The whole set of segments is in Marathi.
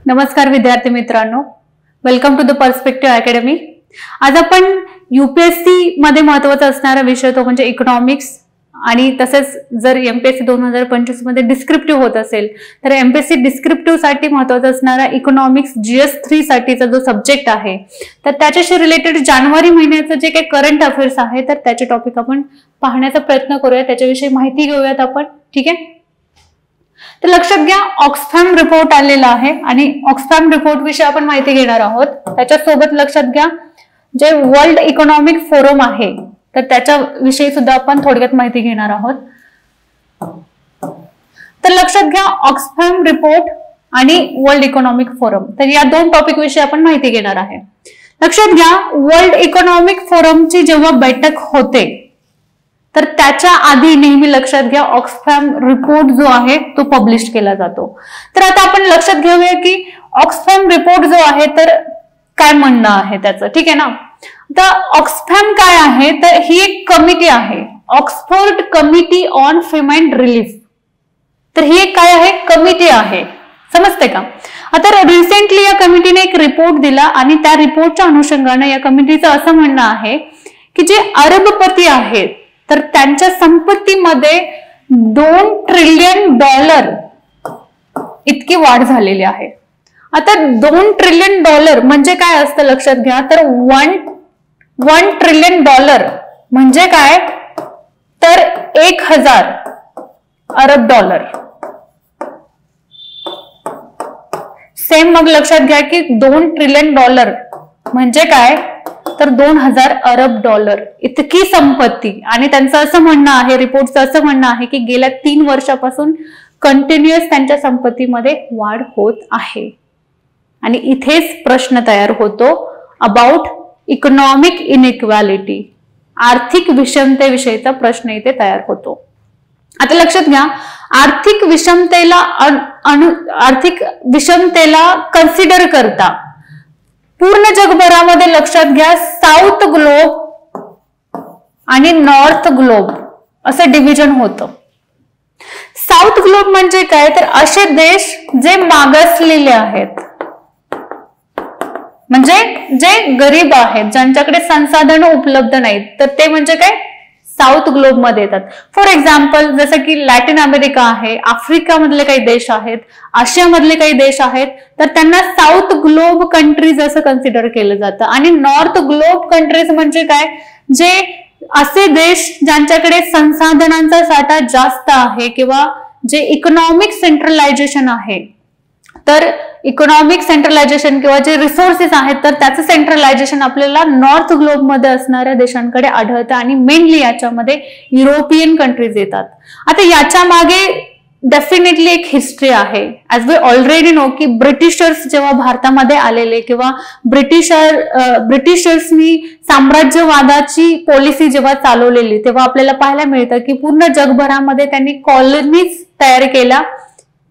नमस्कार विद्यार्थी मित्रांनो, welcome to the perspective academy. आज आपण यूपीएससी मध्ये महत्त्वाचा असणारा विषय तो म्हणजे इकॉनॉमिक्स आणि तसेच जर एमपीएससी 2025 मध्ये डिस्क्रिप्टिव्ह होत असेल तर एमपीएससी डिस्क्रिप्टिव्ह साठी महत्त्वाचा असणारा इकॉनॉमिक्स GS3 साठीचा जो सब्जेक्ट आहे तर त्याच्याशी रिलेटेड जानेवारी महिन्याचं जे काही करंट अफेअर्स आहे तर त्याचे टॉपिक आपण पाहण्याचा प्रयत्न करूया, त्याच्याविषयी माहिती घेऊयात आपण। ठीक आहे, तर लक्षात घ्या, ऑक्सफॅम रिपोर्ट आलेला आहे आणि ऑक्सफॅम रिपोर्ट विषयी आपण माहिती घेणार आहोत। त्याच्यासोबत लक्षात घ्या, जे वर्ल्ड इकॉनॉमिक फोरम आहे तर त्याच्याविषयी सुद्धा आपण थोडक्यात माहिती घेणार आहोत। तर लक्षात घ्या, ऑक्सफॅम रिपोर्ट आणि वर्ल्ड इकॉनॉमिक फोरम, तर या दोन टॉपिक विषयी आपण माहिती घेणार आहे। लक्षात घ्या, वर्ल्ड इकॉनॉमिक फोरमची जेव्हा बैठक होते तर त्याच्या आधी नेहमी लक्षात घ्या ऑक्सफॅम रिपोर्ट जो आहे तो पब्लिश केला जातो। तर आता आपण लक्षात घेऊया की ऑक्सफॅम रिपोर्ट जो आहे तर काय म्हणणं आहे त्याचं। ठीक आहे ना, तर ऑक्सफॅम काय आहे तर ही एक कमिटी आहे, Oxford committee on famine relief. तर ही एक काय आहे, कमिटी आहे, समजते का। आता रिसेंटली या कमिटीने एक रिपोर्ट दिला आणि त्या रिपोर्टच्या अनुषंगाने या कमिटीचं असं म्हणणं आहे की जे अरबपती आहेत तर त्यांच्या संपत्तीमध्ये $2 ट्रिलियन इतकी वाढ झालेली आहे। आता $2 ट्रिलियन म्हणजे काय असतं लक्षात घ्या, तर $1 ट्रिलियन म्हणजे काय तर 1000 अरब डॉलर। सेम मग लक्षात घ्या की $2 ट्रिलियन म्हणजे काय तर 2000 अरब डॉलर इतकी संपत्ती। आणि त्यांचं असं म्हणणं आहे, रिपोर्टचं असं म्हणणं आहे की गेल्या 3 वर्षापासून कंटिन्युअस त्यांच्या संपत्तीमध्ये वाढ होत आहे। आणि इथेच प्रश्न तयार होतो अबाउट इकॉनॉमिक इनइक्वालिटी, आर्थिक विषमतेविषयीचा प्रश्न इथे तयार होतो। आता लक्षात घ्या, आर्थिक विषमतेला कन्सिडर करता पूर्ण जगभरामध्ये लक्षात घ्या साऊथ ग्लोब आणि नॉर्थ ग्लोब असं डिव्हिजन होतं। साऊथ ग्लोब म्हणजे काय तर असे देश जे मागासलेले आहेत, म्हणजे जे गरीब आहेत, ज्यांच्याकडे संसाधन उपलब्ध नाहीत, तर ते म्हणजे काय साऊथ ग्लोब मध्ये येतात। फॉर एक्झाम्पल जसं की लॅटिन अमेरिका आहे, आफ्रिका मधले काही देश आहेत, आशिया मधले काही देश आहेत, तर त्यांना साऊथ ग्लोब कंट्रीज असं कन्सिडर केलं जातं। आणि नॉर्थ ग्लोब कंट्रीज म्हणजे काय, जे असे देश ज्यांच्याकडे संसाधनांचा साठा जास्त आहे किंवा जे इकॉनॉमिक सेंट्रलायझेशन आहे, तर इकॉनॉमिक सेंट्रलायझेशन किंवा जे रिसोर्सेस आहेत तर त्याचं सेंट्रलायझेशन आपल्याला नॉर्थ ग्लोब मध्ये असणाऱ्या देशांकडे आढळतं आणि मेनली याच्यामध्ये युरोपियन कंट्रीज येतात। आता याच्या मागे डेफिनेटली एक हिस्ट्री आहे। ऍज वी ऑलरेडी नो की ब्रिटिशर्स जेव्हा भारतामध्ये आलेले किंवा ब्रिटिशर्सनी साम्राज्यवादाची पॉलिसी जेव्हा चालवलेली तेव्हा आपल्याला पाहायला मिळतं की पूर्ण जगभरामध्ये त्यांनी कॉलनीज तयार केल्या,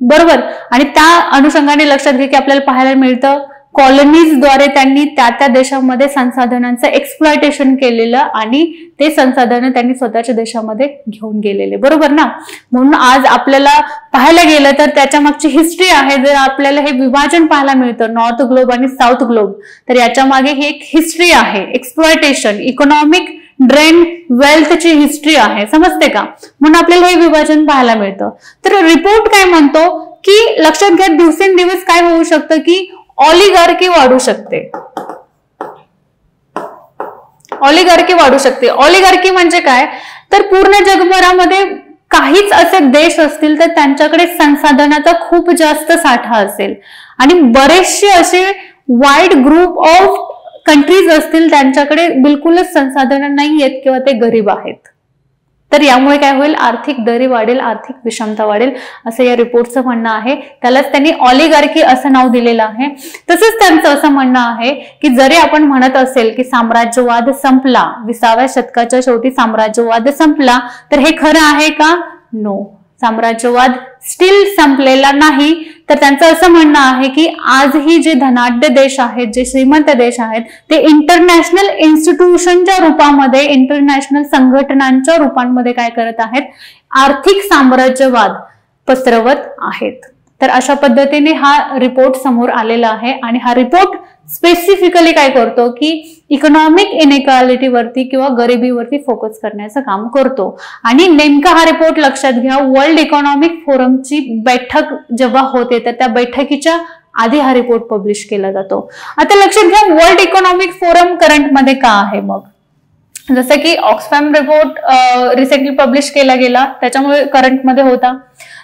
बरोबर। आणि त्या अनुषंगाने लक्षात घ्या की आपल्याला पाहायला मिळतं कॉलनीजद्वारे त्यांनी त्या देशामध्ये संसाधनांचं एक्सप्लॉयटेशन केलेलं आणि ते संसाधनं त्यांनी स्वतःच्या देशामध्ये घेऊन गेलेले, बरोबर ना। म्हणून आज आपल्याला पाहायला गेलं तर त्याच्या मागची हिस्ट्री आहे, जर आपल्याला हे विभाजन पाहायला मिळतं नॉर्थ ग्लोब आणि साऊथ ग्लोब, तर याच्या मागे ही एक हिस्ट्री आहे, एक्सप्लॉयटेशन, इकॉनॉमिक ड्रेन वेल्थची हिस्ट्री आहे, समजते का। म्हणून आपल्याला हे विभाजन पाहायला मिळतं। तर रिपोर्ट काय म्हणतो की लक्षात घ्या, दिवसेंदिवस काय होऊ शकतं की ऑलिगार्की वाढू शकते। ऑलिगार्की वाढू शकते। ऑलिगार्की म्हणजे काय तर पूर्ण जगभरामध्ये काहीच असे देश असतील तर त्यांच्याकडे संसाधनाचा खूप जास्त साठा असेल आणि बरेचसे असे वाईड ग्रुप ऑफ कंट्रीज असतील त्यांच्याकडे बिलकुलच संसाधनं नाही आहेत किंवा ते गरीब आहेत। तर यामुळे काय होईल, आर्थिक दरी वाढेल, आर्थिक विषमता वाढेल असं या रिपोर्टचं म्हणणं आहे। त्यालाच त्यांनी ऑलिगार्की असं नाव दिलेलं आहे। तसंच त्यांचं असं म्हणणं आहे की जरी आपण म्हणत असेल की साम्राज्यवाद संपला, 20व्या शतकाच्या शेवटी साम्राज्यवाद संपला, तर हे खरं आहे का? नो, साम्राज्यवाद स्टील संपलेला नाही। तर त्यांचं असं म्हणणं आहे की आजही जे धनाढ्य देश आहेत, जे श्रीमंत देश आहेत, ते इंटरनॅशनल इन्स्टिट्यूशनच्या रूपामध्ये, इंटरनॅशनल संघटनांच्या रूपांमध्ये काय करत आहेत, आर्थिक साम्राज्यवाद पसरवत आहेत। तर अशा पद्धतीने हा रिपोर्ट समोर आलेला आहे आणि हा रिपोर्ट स्पेसिफिकली काय करतो की इकॉनॉमिक इनइक्वालिटी वरती किंवा गरिबीवरती फोकस करण्याचं काम करतो. आणि नेमका हा रिपोर्ट लक्षात घ्या, वर्ल्ड इकॉनॉमिक फोरमची बैठक जेव्हा होते तर त्या बैठकीच्या आधी हा रिपोर्ट पब्लिश केला जातो. आता लक्षात घ्या, वर्ल्ड इकॉनॉमिक फोरम करंटमध्ये का आहे मग? जसं की ऑक्सफॅम रिपोर्ट रिसेंटली पब्लिश केला गेला, त्याच्यामुळे करंटमध्ये होता.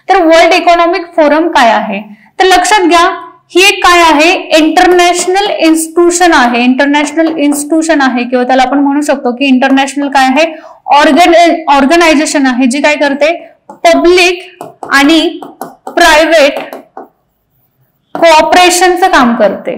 तर वर्ल्ड इकॉनॉमिक फोरम काय आहे? तर लक्षात घ्या, ही एक काय आहे, इंटरनॅशनल इन्स्टिट्यूशन आहे. इंटरनॅशनल इन्स्टिट्यूशन आहे किंवा त्याला आपण म्हणू शकतो की इंटरनॅशनल काय आहे, ऑर्गनायझेशन आहे जी काय करते, पब्लिक आणि प्रायव्हेट कोऑपरेशनचं काम करते.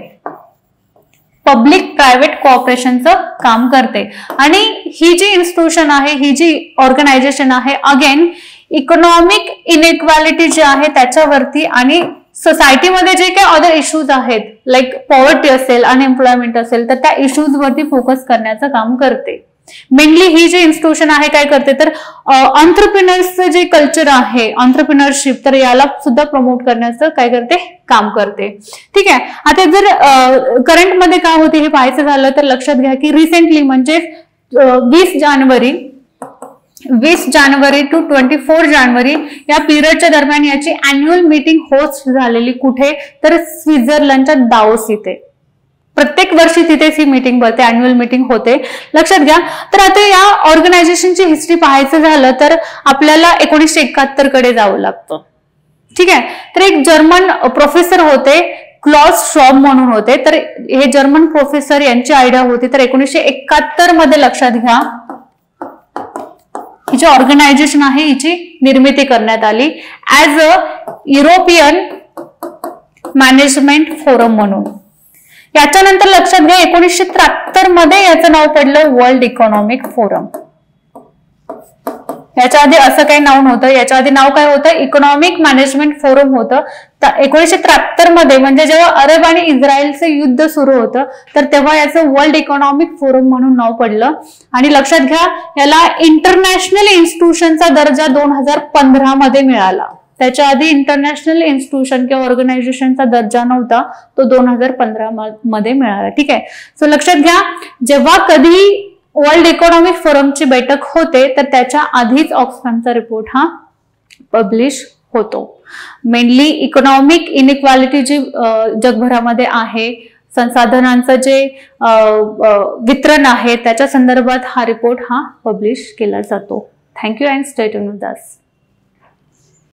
पब्लिक प्रायव्हेट कोऑपरेशनचं काम करते. आणि ही जी इन्स्टिट्यूशन आहे, ही जी ऑर्गनायझेशन आहे, अगेन इकॉनॉमिक इनइक्वालिटी जी आहे त्याच्यावरती आणि सोसायटीमध्ये जे काही अदर इश्यूज आहेत, लाईक पॉवर्टी असेल, अनएम्प्लॉयमेंट असेल, तर त्या इश्यूज वरती फोकस करण्याचं काम करते. मेनली ही जी इन्स्टिट्यूशन आहे काय करते, तर एंटरप्रेन्योर्सचं जे कल्चर आहे, एंटरप्रेन्योरशिप, तर याला सुद्धा प्रमोट करण्याचं काय करते, काम करते. ठीक आहे. आता जर करंटमध्ये काय होते हे पाहायचं झालं तर लक्षात घ्या की रिसेंटली म्हणजे 20 जानेवारी टू 24 जानेवारी या पिरियडच्या दरम्यान याची अॅन्युअल मीटिंग होस्ट झालेली. कुठे? तर स्वित्झर्लंडच्या दावोस इथे. प्रत्येक वर्षी तिथेच ही मीटिंग भरते, अॅन्युअल मीटिंग होते. लक्षात घ्या. तर आता या ऑर्गनायझेशनची हिस्ट्री पाहायचं झालं तर आपल्याला 1971 कडे जावं लागतं. ठीक आहे. तर एक जर्मन प्रोफेसर होते, क्लॉस श्वॉब म्हणून होते. तर हे जर्मन प्रोफेसर यांची आयडिया होती. तर 1971 मध्ये लक्षात घ्या ही जी ऑर्गनायझेशन आहे हिची निर्मिती करण्यात आली as a European management forum म्हणून. याच्यानंतर लक्षात घ्या 1973 मध्ये याचं नाव पडलं वर्ल्ड इकॉनॉमिक फोरम. याच्या आधी असं काही नाव नव्हतं. याच्या आधी नाव काय होतं, इकॉनॉमिक मॅनेजमेंट फोरम होतं. 1973 मध्ये म्हणजे जेव्हा अरब आणि इस्रायलचं युद्ध सुरू होतं तर तेव्हा याचं वर्ल्ड इकॉनॉमिक फोरम म्हणून नाव पडलं. आणि लक्षात घ्या याला इंटरनॅशनल इन्स्टिट्यूशनचा दर्जा 2015 मध्ये मिळाला. त्याच्या आधी इंटरनॅशनल इन्स्टिट्यूशन किंवा ऑर्गनायझेशनचा दर्जा नव्हता, तो 2015 मध्ये मिळाला. ठीक आहे. सो लक्षात घ्या, जेव्हा कधी वर्ल्ड इकॉनॉमिक फोरमची बैठक होते तर त्याच्या आधीच ऑक्सफॅमचा रिपोर्ट हा पब्लिश होतो. मेनली इकॉनॉमिक इनइक्वालिटी जी जगभरामध्ये आहे, संसाधनांचं जे वितरण आहे त्याच्या संदर्भात हा रिपोर्ट हा पब्लिश केला जातो. Thank you and stay tuned with us.